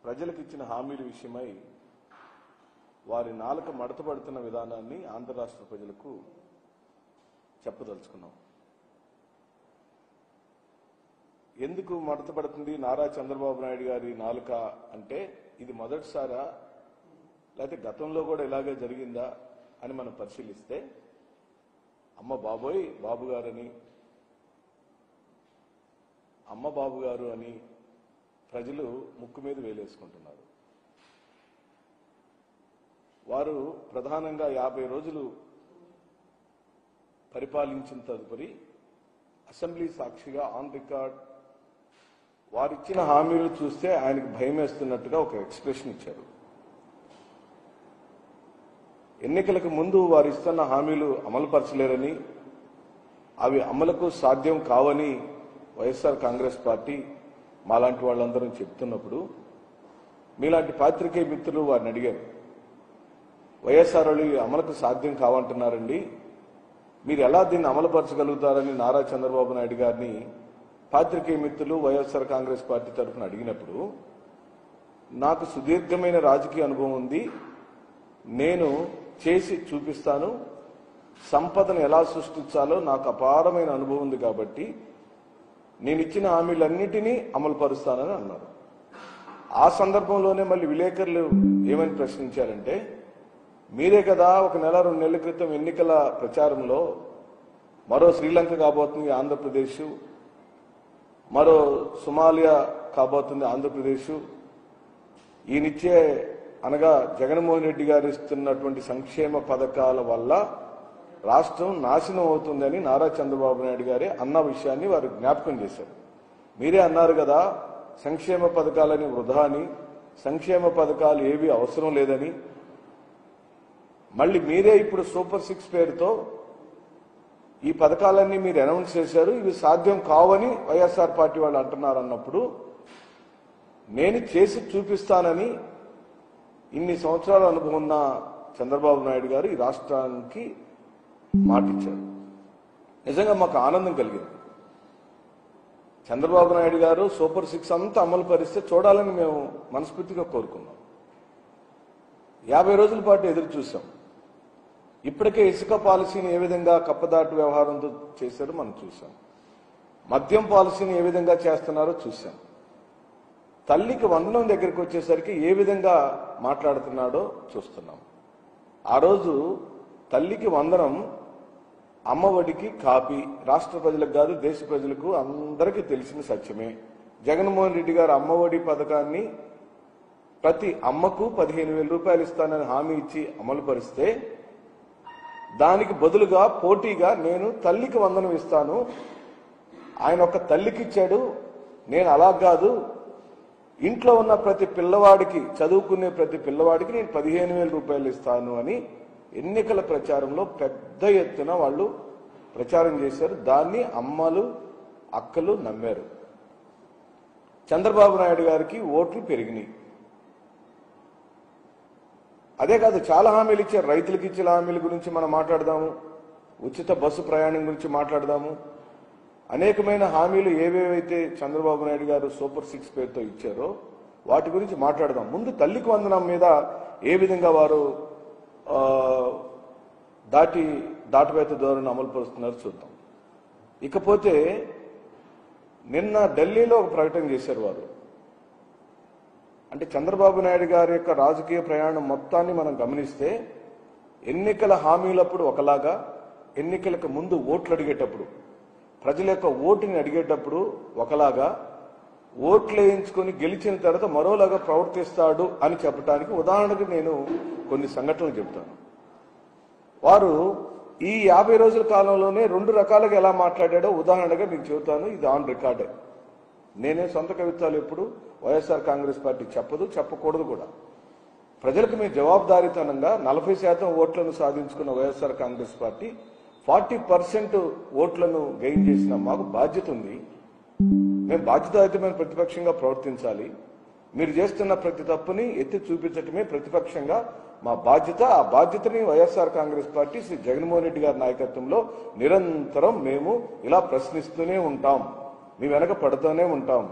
ప్రజలకు ఇచ్చిన హామీల విషయమై వారి నాలుక మడతపడుతున్న విధానాన్ని ఆంధ్ర రాష్ట్ర ప్రజలకు చెప్పదలుచుకున్నాం. ఎందుకు మడతపడుతుంది నారా చంద్రబాబు నాయుడు గారి నాలుక అంటే ఇది మొదటిసారా లేకపోతే గతంలో కూడా ఇలాగే జరిగిందా అని మనం పరిశీలిస్తే అమ్మ బాబోయ్ బాబు గారని అమ్మ బాబు గారు అని ప్రజలు ముక్కు మీద వేలేసుకుంటున్నారు. వారు ప్రధానంగా 50 రోజులు పరిపాలించిన తదుపరి అసెంబ్లీ సాక్షిగా ఆన్ రికార్డ్ వారిచ్చిన హామీలు చూస్తే ఆయనకు భయం వేస్తున్నట్టుగా ఒక ఎక్స్ప్రెషన్ ఇచ్చారు. ఎన్నికలకు ముందు వారు ఇస్తున్న హామీలు అమలుపరచలేరని అవి అమలుకు సాధ్యం కావని వైఎస్ఆర్ కాంగ్రెస్ పార్టీ మాలాంటి వాళ్ళందరూ చెప్తున్నప్పుడు మీలాంటి పాత్రికేయ మిత్రులు వారిని అడిగారు, వైఎస్ఆర్ వాళ్ళు అమలుకు సాధ్యం కావంటున్నారండి, మీరు ఎలా దీన్ని అమలుపరచగలుగుతారని నారా చంద్రబాబు నాయుడు గారిని పాత్రికేయ మిత్రులు వైఎస్ఆర్ కాంగ్రెస్ పార్టీ తరఫున అడిగినప్పుడు నాకు సుదీర్ఘమైన రాజకీయ అనుభవం ఉంది, నేను చేసి చూపిస్తాను, సంపదను ఎలా సృష్టించాలో నాకు అపారమైన అనుభవం ఉంది కాబట్టి నేను ఇచ్చిన హామీలన్నిటినీ అమలు పరుస్తానని అన్నారు. ఆ సందర్భంలోనే మళ్ళీ విలేకరులు ఏమని ప్రశ్నించారంటే, మీరే కదా 1 నెల 2 నెలల క్రితం ఎన్నికల ప్రచారంలో మరో శ్రీలంక కాబోతుంది ఆంధ్రప్రదేశ్, మరో సోమాలియా కాబోతుంది ఆంధ్రప్రదేశ్, ఈయనిచ్చే అనగా జగన్మోహన్ రెడ్డి గారు ఇస్తున్నటువంటి సంక్షేమ పథకాల వల్ల రాష్ట్రం నాశనం అవుతుందని నారా చంద్రబాబు నాయుడు గారే అన్న విషయాన్ని వారు జ్ఞాపకం చేశారు. మీరే అన్నారు కదా సంక్షేమ పథకాలని వృధా అని, సంక్షేమ పథకాలు ఏవి అవసరం లేదని, మళ్ళీ మీరే ఇప్పుడు సూపర్ 6 పేరుతో ఈ పథకాలన్నీ మీరు అనౌన్స్ చేశారు, ఇవి సాధ్యం కావని వైఎస్ఆర్ పార్టీ వాళ్ళు అంటున్నారు. అన్నప్పుడు నేను చేసి చూపిస్తానని ఇన్ని సంవత్సరాల అనుభవం ఉన్న చంద్రబాబు నాయుడు గారు ఈ రాష్ట్రానికి మాటిచ్చారు. నిజంగా మాకు ఆనందం కలిగింది. చంద్రబాబు నాయుడు గారు సూపర్ 6 అంతా అమలు పరిస్తే చూడాలని మేము మనస్ఫూర్తిగా కోరుకున్నాం. 50 రోజుల పాటు ఎదురు చూసాం. ఇప్పటికే ఇసుక పాలసీని ఏ విధంగా కప్పదాటు వ్యవహారంతో చేశారో మనం చూసాం. మద్యం పాలసీని ఏ విధంగా చేస్తున్నారో చూసాం. తల్లికి వందనం దగ్గరికి వచ్చేసరికి ఏ విధంగా మాట్లాడుతున్నాడో చూస్తున్నాం. ఆ రోజు తల్లికి వందనం అమ్మఒడికి కాపీ రాష్ట్ర ప్రజలకు కాదు దేశ ప్రజలకు అందరికీ తెలిసిన సత్యమే. జగన్మోహన్ రెడ్డి గారు అమ్మఒడి పథకాన్ని ప్రతి అమ్మకు 15,000 రూపాయలు ఇస్తానని హామీ ఇచ్చి అమలు పరిస్తే దానికి బదులుగా పోటీగా నేను తల్లికి వందనం ఇస్తాను, ఆయన ఒక తల్లికి ఇచ్చాడు, నేను అలా కాదు ఇంట్లో ఉన్న ప్రతి పిల్లవాడికి చదువుకునే ప్రతి పిల్లవాడికి నేను 15,000 రూపాయలు ఇస్తాను అని ఎన్నికల ప్రచారంలో పెద్ద ఎత్తున వాళ్ళు ప్రచారం చేశారు. దాన్ని అమ్మలు అక్కలు నమ్మారు. చంద్రబాబు నాయుడు గారికి ఓట్లు పెరిగినాయి. అదే కాదు చాలా హామీలు ఇచ్చారు. రైతులకు ఇచ్చిన హామీల గురించి మనం మాట్లాడదాము, ఉచిత బస్సు ప్రయాణం గురించి మాట్లాడదాము, అనేకమైన హామీలు ఏవేవైతే చంద్రబాబు నాయుడు గారు సూపర్ 6 పేరుతో ఇచ్చారో వాటి గురించి మాట్లాడదాం. ముందు తల్లికి వందనం మీద ఏ విధంగా వారు దాటవేత ధోరణి అమలు పరుస్తున్నారో చూద్దాం. ఇకపోతే నిన్న ఢిల్లీలో ఒక ప్రకటన చేశారు వారు. అంటే చంద్రబాబు నాయుడు గారి యొక్క రాజకీయ ప్రయాణం మొత్తాన్ని మనం గమనిస్తే ఎన్నికల హామీలప్పుడు ఒకలాగా, ఎన్నికలకు ముందు ఓట్లు అడిగేటప్పుడు ప్రజల యొక్క ఓటుని అడిగేటప్పుడు ఒకలాగా, ఓట్లు వేయించుకొని గెలిచిన తర్వాత మరోలాగా ప్రవర్తిస్తాడు అని చెప్పడానికి ఉదాహరణకు నేను కొన్ని సంఘటనలు చెప్తాను. వారు ఈ 50 రోజుల కాలంలోనే 2 రకాలుగా ఎలా మాట్లాడాడో ఉదాహరణగా నేను చెబుతాను. ఇది ఆన్ రికార్డే. నేనే సొంత కవిత్వాలు ఎప్పుడు వైఎస్ఆర్ కాంగ్రెస్ పార్టీ చెప్పదు, చెప్పకూడదు కూడా. ప్రజలకు మేము జవాబుదారీతనంగా 40% ఓట్లను సాధించుకున్న వైఎస్ఆర్ కాంగ్రెస్ పార్టీ 40% ఓట్లను గెయిన్ చేసిన మాకు బాధ్యత ఉంది. మేము బాధ్యతాయుతమైన ప్రతిపక్షంగా ప్రవర్తించాలి. మీరు చేస్తున్న ప్రతి తప్పుని ఎత్తి చూపించటమే ప్రతిపక్షంగా మా బాధ్యత. ఆ బాధ్యతని వైఎస్ఆర్ కాంగ్రెస్ పార్టీ శ్రీ జగన్మోహన్ రెడ్డి గారి నాయకత్వంలో నిరంతరం మేము ఇలా ప్రశ్నిస్తూనే ఉంటాం, మీ వెనక పడుతూనే ఉంటాం.